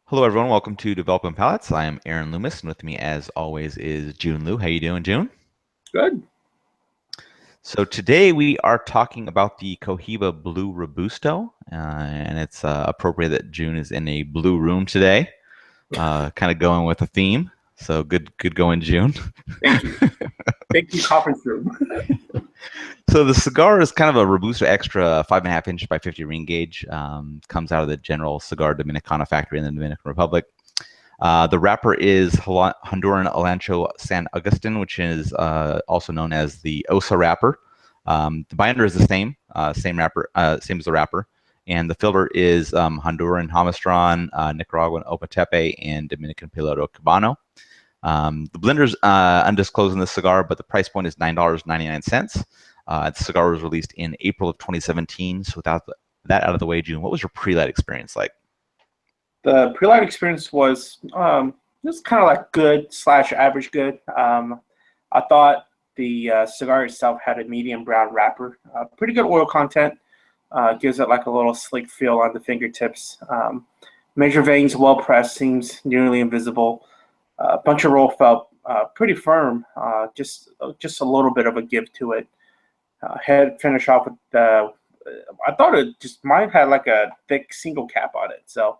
Hello, everyone. Welcome to Developing Palates. I am Aaron Loomis, and with me, as always, is Jiunn Liu. How you doing, June? Good. So today we are talking about the Cohiba Blue Robusto, and it's appropriate that June is in a blue room today, kind of going with the theme. So good going, June. Thank you. Thank you, conference room. So the cigar is kind of a Robusto Extra 5.5 inch by 50 ring gauge. Comes out of the General Cigar Dominicana factory in the Dominican Republic. The wrapper is Honduran Alancho San Agustin, which is also known as the OSA wrapper. The binder is the same wrapper, same as the wrapper, and the filler is Honduran Jamastran, Nicaraguan Opatepe, and Dominican Piloto Cubano. The blender's undisclosed in this cigar, but the price point is $9.99. The cigar was released in April of 2017. So without that out of the way, June, what was your pre-light experience like? The pre-light experience was just kind of like good slash average good. I thought the cigar itself had a medium brown wrapper. Pretty good oil content. Gives it like a little slick feel on the fingertips. Major veins well pressed, seems nearly invisible. Puncture roll felt pretty firm. Just a little bit of a give to it. Head finish off with the. I thought it just mine had like a thick single cap on it. So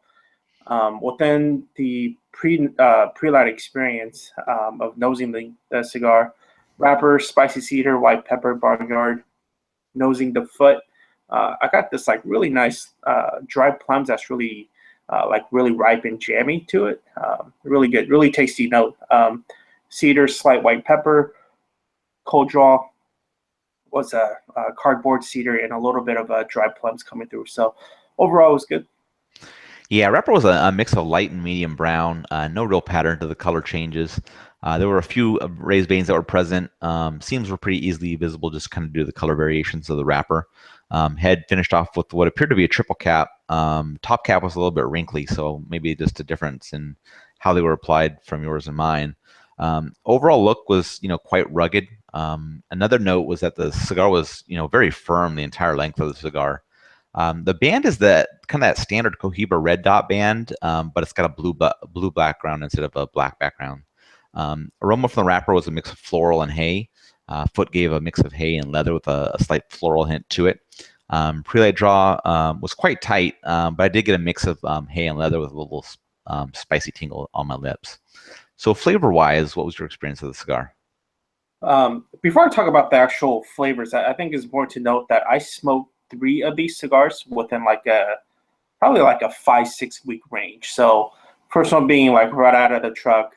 within the pre-light experience of nosing the cigar, wrapper, spicy cedar, white pepper, barnyard, nosing the foot. I got this like really nice dried plums that's really like really ripe and jammy to it. Really good, really tasty note. Cedar, slight white pepper, cold draw was a cardboard cedar and a little bit of dried plums coming through. So overall, it was good. Yeah, wrapper was a mix of light and medium brown. No real pattern to the color changes. There were a few raised veins that were present. Seams were pretty easily visible, just kind of due to the color variations of the wrapper. Head finished off with what appeared to be a triple cap. Top cap was a little bit wrinkly, so maybe just a difference in how they were applied from yours and mine. Overall look was, quite rugged. Another note was that the cigar was, very firm the entire length of the cigar. The band is that kind of that standard Cohiba red dot band, but it's got a blue background instead of a black background. Aroma from the wrapper was a mix of floral and hay. Foot gave a mix of hay and leather with a slight floral hint to it. Pre-light draw was quite tight, but I did get a mix of hay and leather with a little spicy tingle on my lips. So flavor-wise, what was your experience of the cigar? Before I talk about the actual flavors, I think it's important to note that I smoked 3 of these cigars within like probably like a 5-6 week range. So first one being like right out of the truck,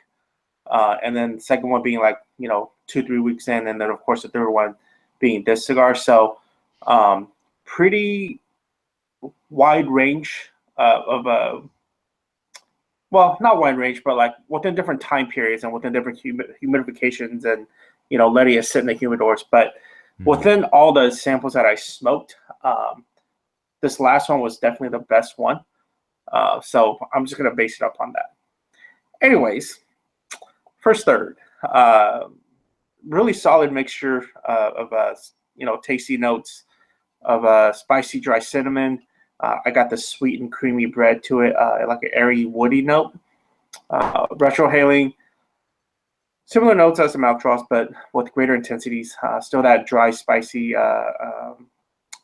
and then second one being like 2-3 weeks in, and then of course the third one being this cigar. So pretty wide range of well, not wide range, but like within different time periods and within different humidifications and letting it sit in the humidors. But within all the samples that I smoked, this last one was definitely the best one. So I'm just gonna base it up on that. Anyways, first third, really solid mixture of tasty notes of spicy dry cinnamon. I got the sweet and creamy bread to it, like an airy woody note. Retrohaling, similar notes as the mouth draws, but with greater intensities. Still that dry, spicy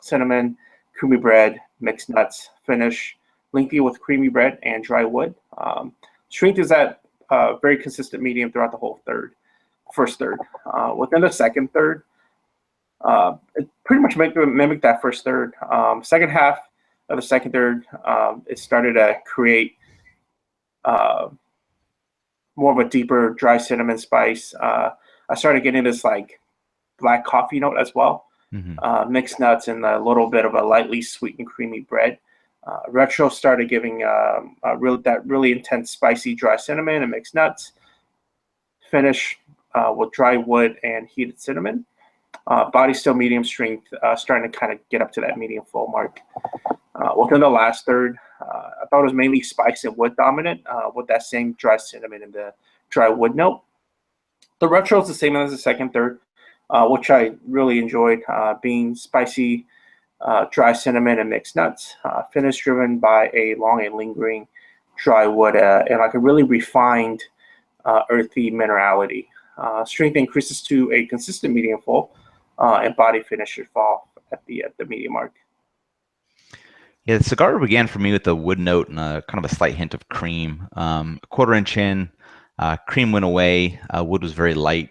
cinnamon, creamy bread, mixed nuts finish, lengthy with creamy bread and dry wood. Strength is at very consistent medium throughout the whole first third. Within the second third, it pretty much mimicked that first third. Second half of the second third, it started to create more of a deeper dry cinnamon spice. I started getting this like black coffee note as well. Mixed nuts and a little bit of a lightly sweet and creamy bread. Retro started giving that really intense spicy dry cinnamon and mixed nuts. Finish with dry wood and heated cinnamon. Body still medium strength, starting to kind of get up to that medium full mark. Within the last third, I thought it was mainly spice and wood dominant with that same dry cinnamon and the dry wood note. The retro is the same as the second third, which I really enjoyed, being spicy, dry cinnamon and mixed nuts. Finish driven by a long and lingering dry wood and like a really refined earthy minerality. Strength increases to a consistent medium full, and body finish should fall at the medium mark. Yeah, the cigar began for me with a wood note and a kind of a slight hint of cream. A quarter inch in, cream went away. Wood was very light.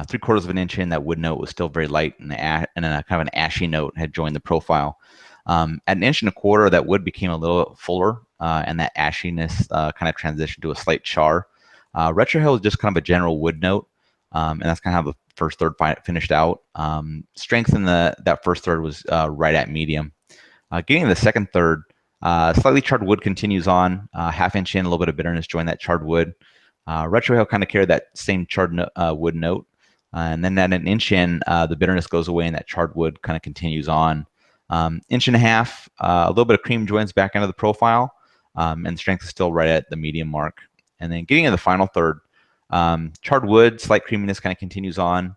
Three-quarters of an inch in, that wood note was still very light, and and then a kind of an ashy note had joined the profile. At an inch and a quarter, that wood became a little fuller, and that ashiness kind of transitioned to a slight char. Retrohale is just kind of a general wood note, and that's kind of how the first third finished out. Strength in that first third was right at medium. Getting the second third, slightly charred wood continues on. Half inch in, a little bit of bitterness joined that charred wood. Retrohale kind of carried that same charred wood note. And then at an inch in, the bitterness goes away and that charred wood kind of continues on. Inch and a half, a little bit of cream joins back into the profile, and strength is still right at the medium mark. And then getting in the final third, charred wood, slight creaminess kind of continues on.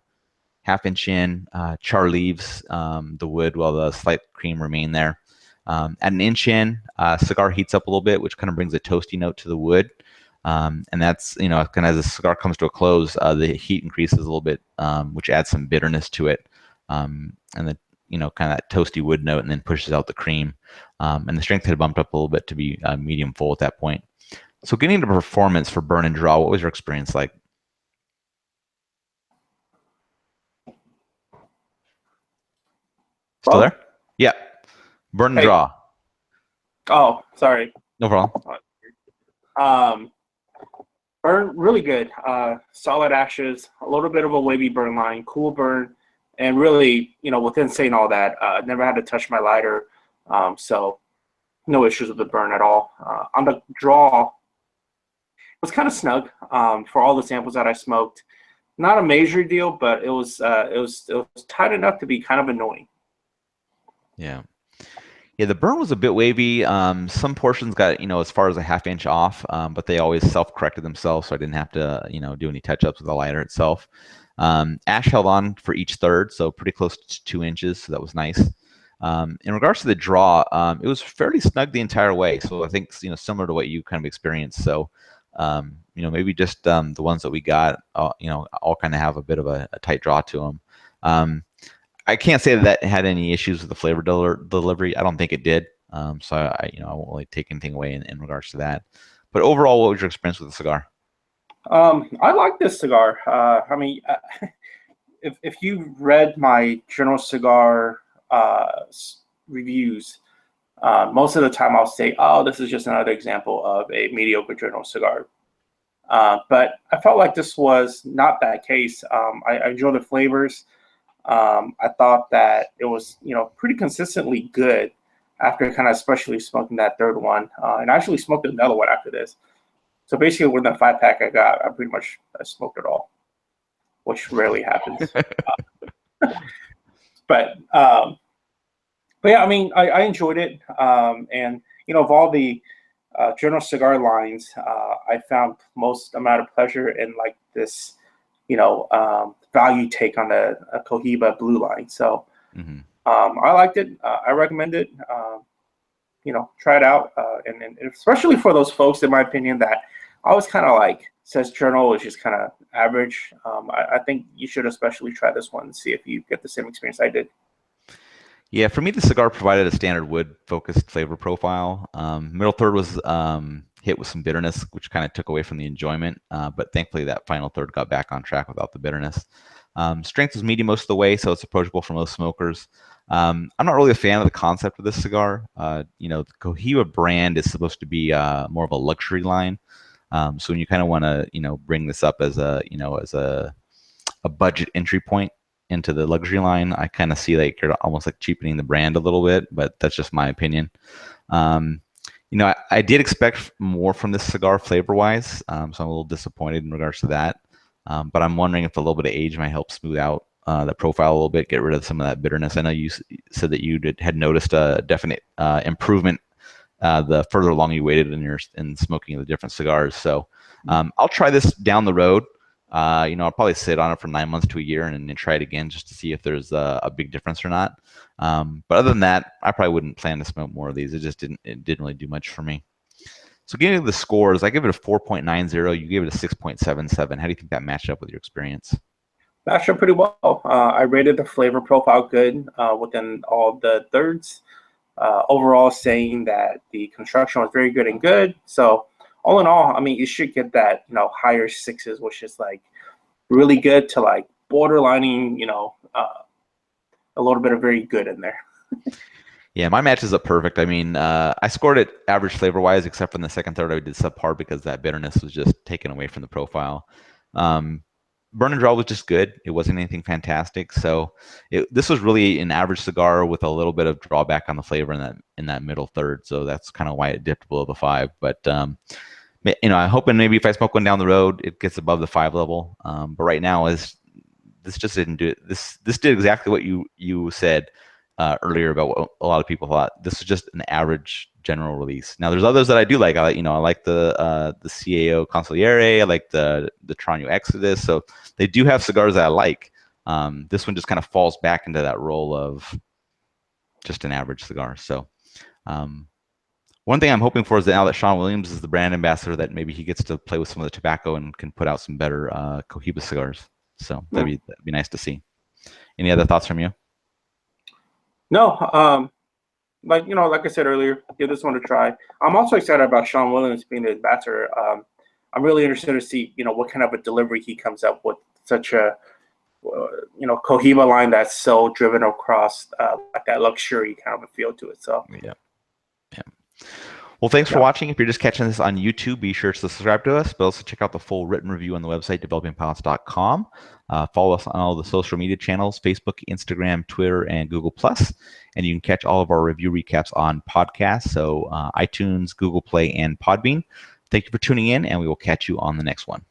Half inch in, char leaves the wood while the slight cream remain there. At an inch in, cigar heats up a little bit, which kind of brings a toasty note to the wood. And that's, kind of as the cigar comes to a close, the heat increases a little bit, which adds some bitterness to it. And the, kind of that toasty wood note, and then pushes out the cream. And the strength had bumped up a little bit to be medium full at that point. So getting into performance for burn and draw, what was your experience like? Still there? Yeah. Burn and draw. Oh, sorry. No problem. Burn really good. Solid ashes, a little bit of a wavy burn line, cool burn, and really, within saying all that, never had to touch my lighter, so no issues with the burn at all. On the draw, it was kind of snug for all the samples that I smoked. Not a major deal, but it was tight enough to be kind of annoying. Yeah. Yeah, the burn was a bit wavy. Some portions got, as far as a half inch off, but they always self-corrected themselves, so I didn't have to, do any touch-ups with the lighter itself. Ash held on for each third, so pretty close to 2 inches, so that was nice. In regards to the draw, it was fairly snug the entire way, so I think, similar to what you kind of experienced. So, maybe just the ones that we got, all kind of have a bit of a tight draw to them. I can't say that had any issues with the flavor delivery. I don't think it did. So I won't really take anything away in regards to that. But overall, what was your experience with the cigar? I like this cigar. If you read my general cigar reviews, most of the time I'll say, "Oh, this is just another example of a mediocre general cigar." But I felt like this was not that case. I enjoy the flavors. I thought that it was, pretty consistently good after kind of especially smoking that third one. And I actually smoked another one after this. So basically, with the 5-pack I got, I pretty much smoked it all, which rarely happens. But yeah, I enjoyed it. And, of all the general cigar lines, I found most amount of pleasure in like this, value take on the Cohiba Blue line. So I liked it. I recommend it. Try it out. And especially for those folks, in my opinion, that always kind of like says journal is just kind of average. I think you should especially try this one and see if you get the same experience I did. Yeah, for me, the cigar provided a standard wood-focused flavor profile. Middle third was hit with some bitterness, which kind of took away from the enjoyment. But thankfully, that final third got back on track without the bitterness. Strength was medium most of the way, so it's approachable for most smokers. I'm not really a fan of the concept of this cigar. The Cohiba brand is supposed to be more of a luxury line. So when you kind of want to, bring this up as a budget entry point into the luxury line, I kind of see like you're almost like cheapening the brand a little bit, but that's just my opinion. I did expect more from this cigar flavor-wise, so I'm a little disappointed in regards to that. But I'm wondering if a little bit of age might help smooth out the profile a little bit, get rid of some of that bitterness. I know you said that you had noticed a definite improvement the further along you waited in smoking the different cigars. So I'll try this down the road. I'll probably sit on it for 9 months to a year and then try it again just to see if there's a big difference or not. But other than that, I probably wouldn't plan to smoke more of these. It didn't really do much for me. So giving the scores, I give it a 4.90. You gave it a 6.77. How do you think that matched up with your experience? Matched up pretty well. I rated the flavor profile good within all the thirds. Overall, saying that the construction was very good and good. So all in all, I mean, you should get that, higher sixes, which is like really good to like borderlining, a little bit of very good in there. Yeah, my matches up perfect. I mean, I scored it average flavor wise, except for in the second third I did subpar because that bitterness was just taken away from the profile. Burn and draw was just good. It wasn't anything fantastic. So this was really an average cigar with a little bit of drawback on the flavor in that middle third. So that's kind of why it dipped below the 5. But I'm hoping maybe if I smoke one down the road, it gets above the 5 level. But right now, this just didn't do it. This did exactly what you said earlier about what a lot of people thought. This is just an average general release. Now there's others that I do like. I like the CAO Consigliere. I like the Tranio Exodus. So they do have cigars that I like. This one just kind of falls back into that role of just an average cigar. So one thing I'm hoping for is that now that Sean Williams is the brand ambassador, that maybe he gets to play with some of the tobacco and can put out some better Cohiba cigars. So that'd be nice to see. Any other thoughts from you? No, like I said earlier, give this one a try. I'm also excited about Sean Williams being the ambassador. I'm really interested to see what kind of a delivery he comes up with. Such a Cohiba line that's so driven across like that luxury kind of a feel to it. So yeah. Well, thanks for watching. If you're just catching this on YouTube, be sure to subscribe to us, but also check out the full written review on the website, developingpalates.com. Follow us on all the social media channels, Facebook, Instagram, Twitter, and Google+. And you can catch all of our review recaps on podcasts, so iTunes, Google Play, and Podbean. Thank you for tuning in, and we will catch you on the next one.